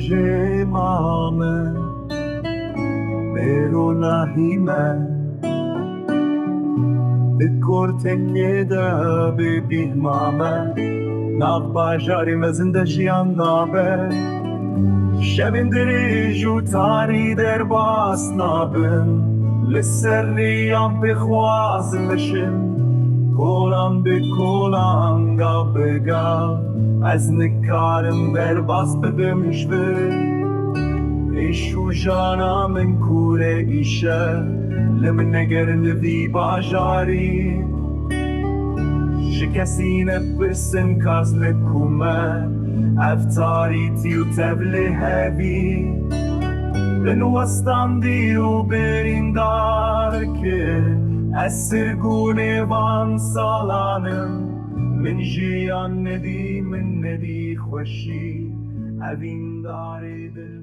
جه مامه برو نهیمه بکرته ده ببین مامه ناف باجاری مزنده جیان نابه شبین دریج و تاری در باس نابن لسریام بخواز بشم کلام به کلام گا بگا از نکارم بر باس بدمش به ایشو جانا من کوره ایشه لمن نگر لوی باجاری شکسین بسن کاز لکومه افتاری تیو تبله هبی لنوستان دیو برین دار که اسرگونه وان سالانم من جیان ندی من ندی خوشی اوین داری دل